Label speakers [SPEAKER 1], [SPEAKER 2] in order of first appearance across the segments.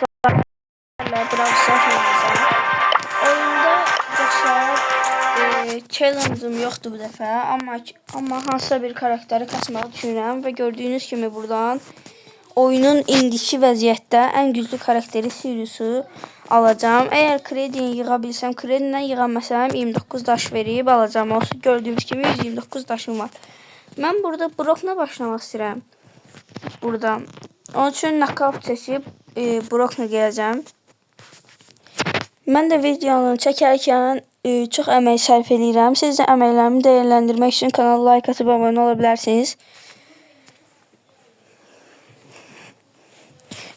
[SPEAKER 1] Brawl Stars oynayacağım. Oyunda arkadaşlar challenge'ım yoktu bu dəfə, amma hansısa bir karakteri kasmağı düşünürəm və gördüyünüz kimi buradan oyunun indiki vəziyyətdə ən güclü karakteri Sirius'u alacağım. Əgər kredini yığa bilsəm, kredindən yığa məsələn 29 daş verib alacağım. Olsun, gördüyünüz kimi 129 daşım var. Mən burada Brock'la başlamaq istəyirəm. Buradan. Onun üçün knockout seçib Brock'la gələcəm. Mən də videonu çəkərkən çox əmək sərf edirəm. Siz də əməklərimi dəyərləndirmək üçün kanala like atıb abunə ola bilərsiniz.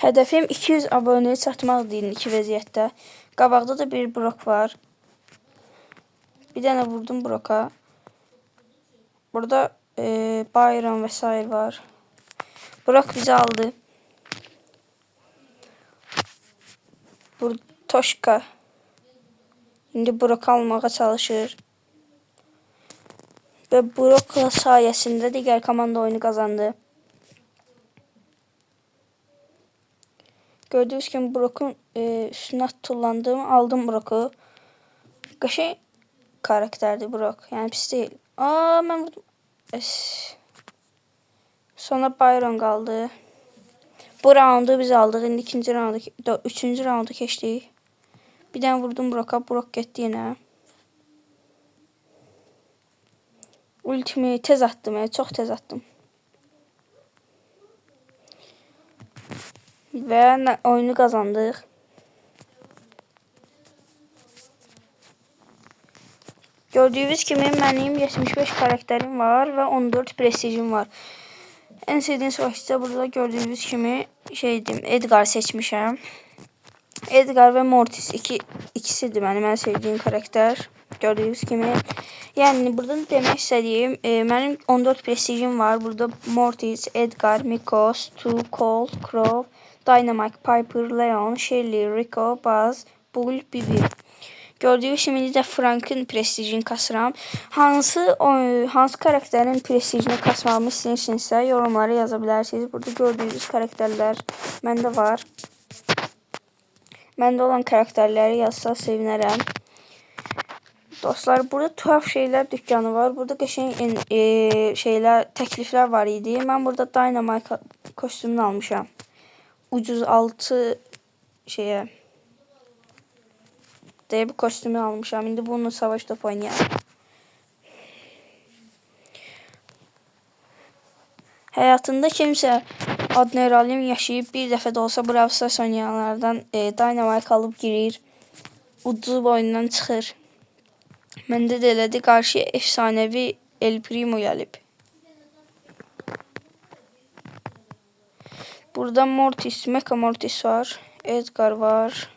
[SPEAKER 1] Hədəfim 200 abunəyə çatmaqdır indiki vəziyyətdə. Qabaqda da bir Brock var. Bir dənə vurdum Brock'a. Burada Byron və s. var. Brock bizi aldı. Burada Toşka. İndi Brock almağa çalışır. Və Brock'la sayəsində digər komanda oyunu qazandı. Gördüyünüz kimi Brock'un üstünə tullandım, aldım Brock'u. Qəşəng karakterdir Brock, yəni pis deyil. Mən vurdum. Sonra Byron qaldı. Bu raundu biz aldıq. İndi ikinci raundu, üçüncü raundu keçdik. Bir dənə vurdum Brock'a, Brock getdi yenə. Ultimi tez attım, çox tez attım. Və oyunu qazandıq. Gördüyünüz kimi mənim 75 karakterim var və 14 prestijim var. Ən sevdiyim savaşçı burada gördüyünüz kimi Edgar seçmişəm. Edgar və Mortis ikisidir mənim ən sevdiyim karakter. Gördüyünüz kimi. Yəni buradan demək istədiyim, mənim 14 prestijim var. Burada Mortis, Edgar, Miko, Stu, Colt, Crow, Dynamite, Piper, Leon, Shelly, Rico, Buzz, Bull, Bibi. Gördüyünüz kimi də Frank'ın prestijini kasıram. Hansı karakterin prestijini kasmamı istəyirsinizsə yorumlara yaza bilərsiniz. Burada gördüyünüz karakterlər məndə var. Məndə olan karakterləri yazsa sevinərəm. Dostlar, burada tuhaf şeylər dükkanı var. Burada qəşəng təkliflər var idi. Mən burada Dynamite kostümünü almışam. Ucuz 6 bu kostümü almışam. İndi bunu savaş topu oynayalım. Həyatında kimsə adrenalin yaşayıb bir dəfə də olsa Brawl Stars oynayanlardan Dynamite alıb girir. Ucuz oyundan çıxır. Məndə də elədi. Qarşıya efsanəvi El Primo gəlib. Burada Mortis, Mecha Mortis var. Edgar var.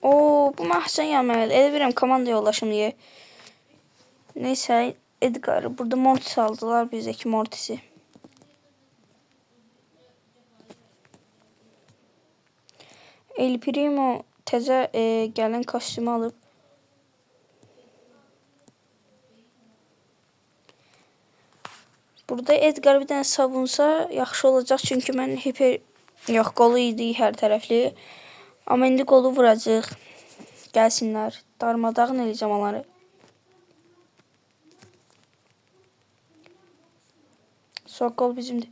[SPEAKER 1] Bu məhsən yəməli. Elə bilirəm komanda yoldaşım deyə. Neysə, Edgar. Burada Mortis aldılar bizdəki Mortis'i. El Primo təzə gələn kostümü alıb. Burada Edgar bir dənə savunsa yaxşı olacaq. Çünki mən qolu idi hər tərəfli. Amma indi qolu vuracaq. Gəlsinlər. Darmadağın eləyəcəm onları. Son qol bizimdir.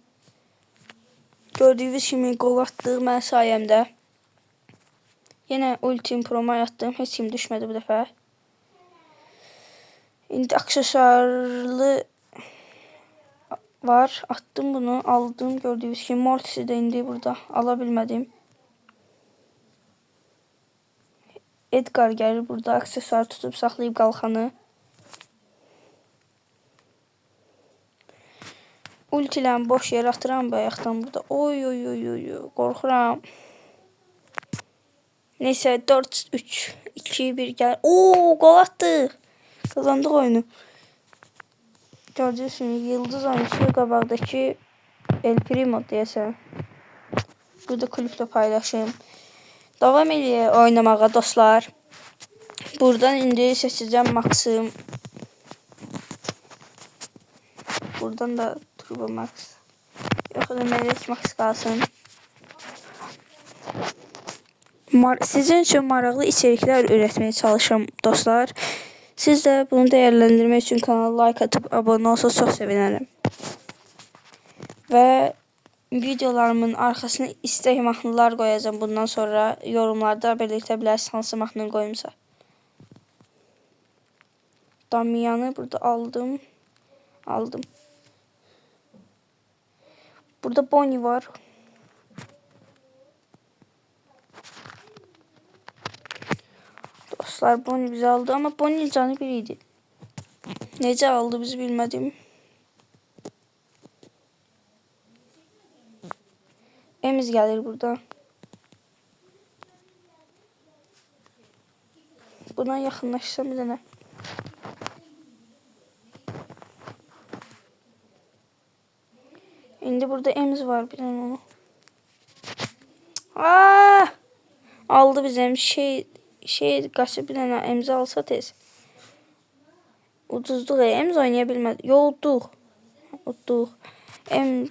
[SPEAKER 1] Gördüyünüz kimi qol atdıq mənim sayəmdə. Yenə ultim proma atdım. Heç kim düşmədi bu dəfə. İndi aksesuarlı var. Attım bunu. Aldım. Gördüyünüz kimi Mortis'i də indi burada ala bilmədim. Edgar gəlir burada. Aksesuar tutub saxlayıb qalxanı. Ultilərini boş yerə atıram bayaqdan burada. Oy. Qorxuram. Neysə 4-3 2-1 gəl. Qol atdı. Qazandıq oyunu. Gördüyünüz kimi yıldız oyuncusu qabaqdakı El Primo deyəsən. Burada kliplə paylaşım. Davam edək oynamağa dostlar. Buradan indi seçəcəm Max'ım. Buradan da Turbo Max. Yox, Melek Max qalsın. Sizin üçün maraqlı içeriklər üretmeye çalışıram dostlar. Siz də bunu değerlendirmek için kanala like atıp abone olsa çok sevinirim. Və videolarımın arkasına istek mahnılar koyacağım bundan sonra. Yorumlarda belirtə bilərsiniz hansı mahnını koyumsa. Damian'ı burada aldım. Burada Bonnie var. Dostlar Bonnie bizi aldı ama Bonnie canı biriydi. Necə aldı bizi bilmədim. Emiz gəlir burada. Buna yaxınlaşsam bir dənə. İndi burada Emiz var bir dənə onu. Aa! Aldı bizim şey qaçıb bir dənə Emiz'i alsa tez. Uduzduq Emiz oynaya bilmədi. Yolduq. Emiz.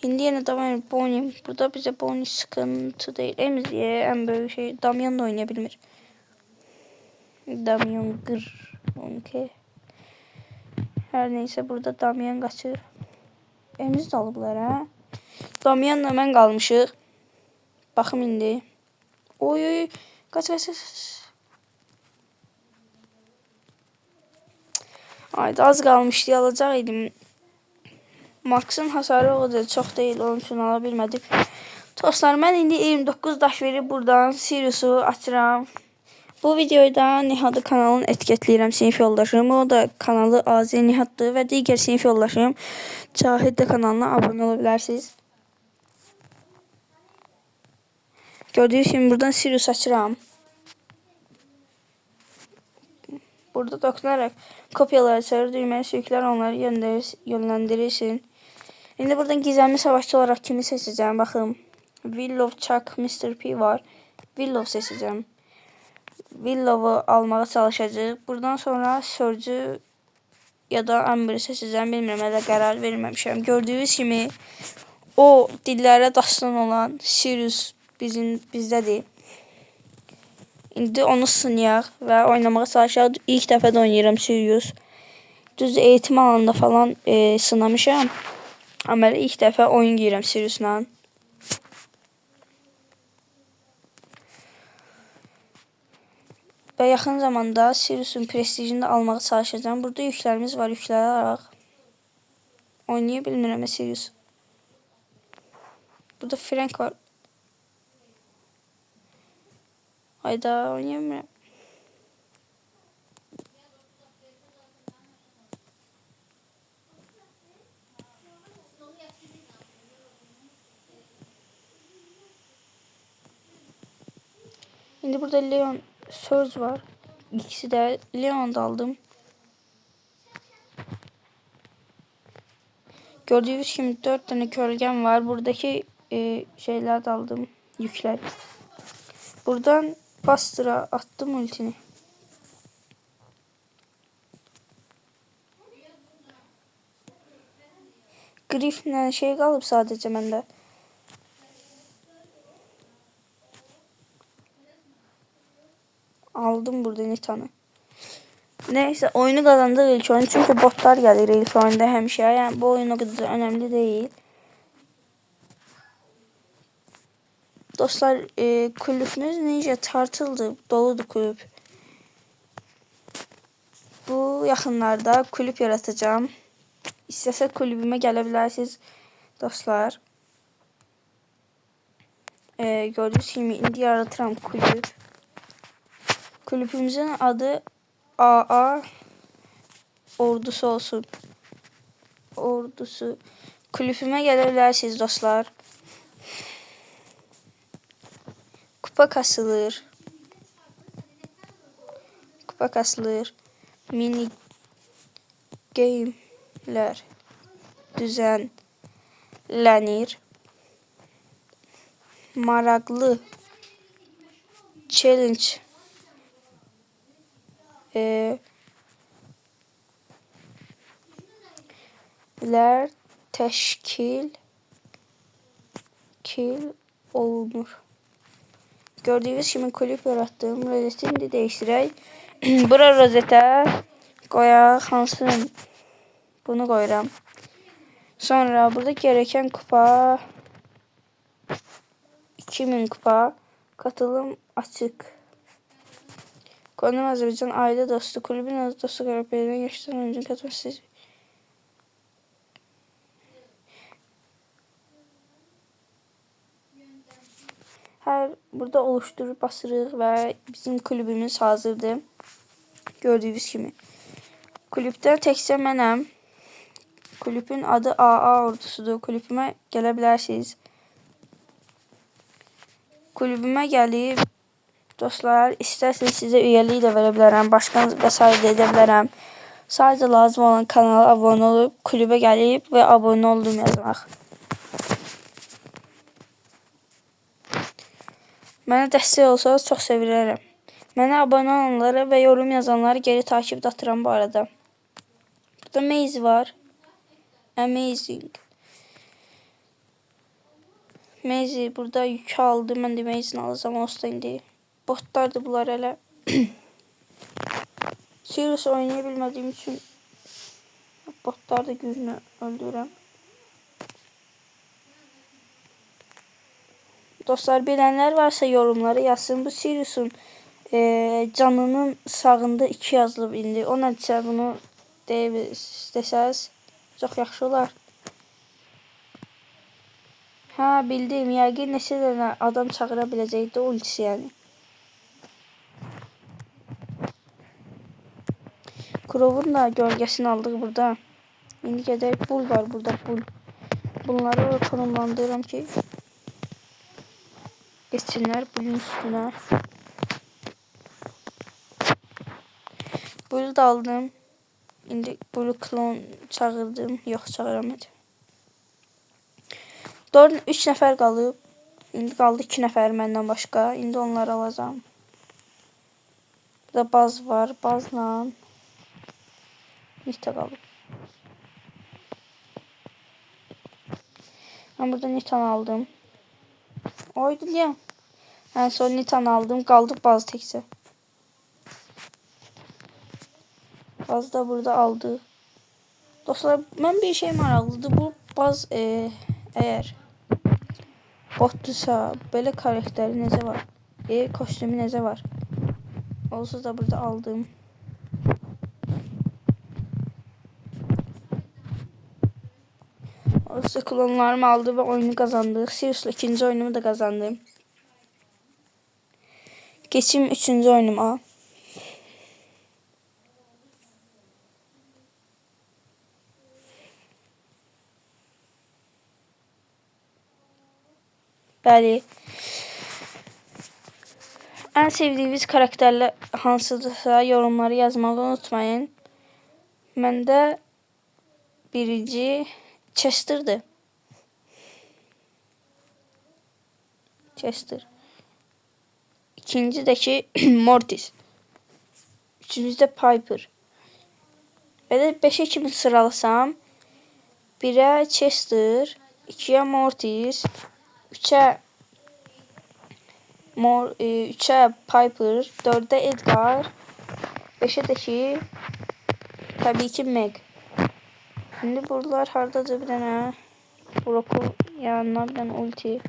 [SPEAKER 1] İndi yine devam Bonnie. Burada bize Bonnie sıkıntı değil. Emiz diye en büyük şey. Damian da oynayabilmir. Damian gır. Okay. Her neyse burada Damian kaçır. Emiz de alıblar ha. Damianla mən qalmışıq. Baxım indi. Oy. Kaç. Ayda az qalmışdı alacaqdım. Max'ın hasarı o da çox deyil, onun üçün ala bilmədim. Dostlar, mən indi 29 daş verib buradan Sirius'u açıram. Bu videoyu da Nihat'ı kanalını etiketləyirəm, sinif yoldaşım. O da kanalı AZ Nihat'dır və digər sinif yoldaşım Cahid də kanalına abone ola bilərsiniz. Gördüyünüz kimi buradan Sirius açıram. Burada dokunaraq kopyaları çağır, düyməni sürüklər, onları yönləndirirsin. İndi buradan gizemli savaşçı olarak kimi seçeceğim? Bakın. Willow, Chuck, Mr. P var. Willow seçeceğim. Willow'u almaya çalışacağız. Buradan sonra Surge'ü ya da Amber'ı seçeceğim. Bilmirəm, hələ qərar verməmişəm. Gördüyünüz kimi o dillərə dastan olan Sirius bizdədir. İndi onu sınayaq və oynamağa çalışaq. İlk dəfə də oynayıram Sirius. Düz eğitim alanında falan sınamışam. Amma ilk dəfə oyun girirəm Sirius'la. Və yaxın zamanda Sirius'un prestijini almağa çalışacağım. Burada yüklərimiz var, yükləri alaraq. Oynaya bilmirəm Sirius. Burada Frank var. Hayda, oynaya bilmirəm. Şimdi burada Leon Surge var. İkisi de Leon'da aldım. Gördüğünüz gibi 4 tane gölgem var. Buradaki şeyler de aldım. Yükler. Buradan Buster'a attım ultini. Griff'le şey kalıp sadece bende. Aldım burada Nitan'ı. Neyse oyunu kazandık ilk oyun. Çünkü botlar gelir ilk oyunda hemşe. Yani bu oyun o kadar önemli değil. Dostlar kulübümüz Ninja Turtle'dı. Doludur kulüp. Bu yakınlarda kulüp yaratacağım. İstəsə kulübüme gelebilirsiniz dostlar. Gördüğünüz gibi indi yaratıram kulüp. Kulübümüzün adı AA ordusu olsun. Ordusu. Kulübüme gelebilirsiniz dostlar. Kupa kasılır. Mini game'ler düzenlenir. Maraqlı challenge ler təşkil olunur. Gördüğünüz kimi kulüp yarattım. Rozetini de değiştirək. Bura rozete qoyaq. Hansın? Bunu qoyuram. Sonra burada gereken kupa 2000 kupa. Katılım açık. Konum Azərbaycan aile dostu. Kulübün adı dostu qruplarından yaşayan oyuncunun katılması. Her burada oluşturup basırıq ve bizim kulübümüz hazırdır. Gördüğünüz kimi. Kulüpte təkcə mənəm. Kulübün adı AA ordusudur. Kulübümə gələ bilərsiniz. Kulübümə gəlib dostlar, istərseniz sizə üyəlik də verə bilərəm. Başqanız vəsait edə bilərəm. Sadəcə lazım olan kanala abunə olub, kulübə gəlib və abunə oldum yazmaq. Mənə dəstək olsanız çox sevinərəm. Mənə abunə olanları və yorum yazanları geri takibdə atıram bu arada. Burada Maze var. Amazing. Maze burada yükü aldı. Mən də Maze'ni alacağım olsa indi. Botlardır bunlar hələ. Sirius oynaya bilmədiyim üçün botlar da gücünü öldürürəm. Dostlar, bilənlər varsa yorumlara yazsın. Bu Sirius'un canının sağında 2 yazılıb indi. O nədirsə bunu desəz çox yaxşı olar. Ha, bildim. Yəqin neçə dənə adam çağıra biləcəkdi ultisi yəni. Krov'un da gölgesini aldık burada. İndi gedək. Bul var burada, bul. Bunları da konumlandırıram ki geçsinler bulun üstüne. Bulu da aldım. İndi bulu klon çağırdım. Yox, çağıramadım. 3 nəfər qalıb. İndi qaldı 2 nəfər məndən başqa. İndi onları alacağım. Burada baz var. Bazla Nita qalıb. Ben burada Nita'nı aldım. Oydu ya. En son Nita'nı aldım. Kaldık baz tekse. Baz da burada aldı. Dostlar, ben bir şey maraqlıdır. Bu baz eğer botdursa böyle karakteri necə var? Kostümü necə var? Olsa da burada aldım. Olsa klonlarımı aldı ve oyunu kazandık. Sirius'la 2. oyunumu da kazandım. Geçim 3. oyunuma. Bəli. En sevdiğiniz karakterler hansıdırsa yorumları yazmayı unutmayın. Məndə birinci Chester'dır. Chester. İkinci de ki Mortis. Üçüncü de Piper. Belə 5'e kimi sıralasam 1'e Chester, 2'ye Mortis, 3'e Piper, 4'e Edgar, 5'e de ki tabii ki Meg. Şimdi buralar hardadır bir tane. Brock'u yanına bir tane ulti.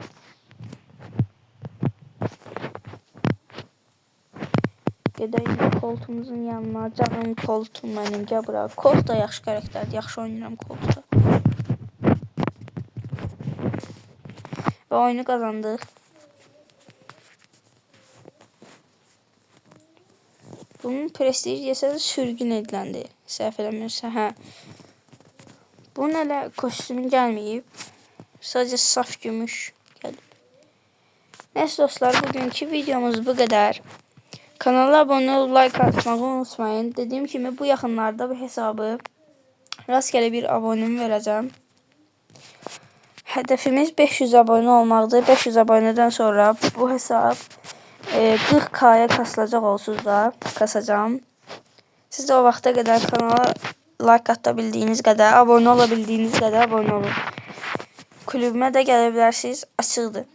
[SPEAKER 1] Gedəyim koltuğumuzun yanına. Canım koltuğum benim. Gəl bura. Colt da yaxşı karakterdir. Yaxşı oynayıram Colt'da. Və oyunu kazandıq. Bunun prestiji yesədə sürgün ediləndi. Səhv eləmirsə, hə. Bunun hələ kostümü gəlməyib. Sadəcə saf gümüş gəlib. Neyse dostlar, bugünkü videomuz bu kadar. Kanala abone olup like atmayı unutmayın. Dediğim gibi bu yaxınlarda bu hesabı rastgele bir abonemi vereceğim. Hedefimiz 500 abone olmaqdır. 500 aboneden sonra bu hesap 40K'ya kasılacaq olsunuz da kasacağım. Siz de o vaxta kadar kanala like atabildiğiniz kadar, abone olabildiğiniz kadar abone olun. Kulübüme de gələ bilərsiniz, açıqdır.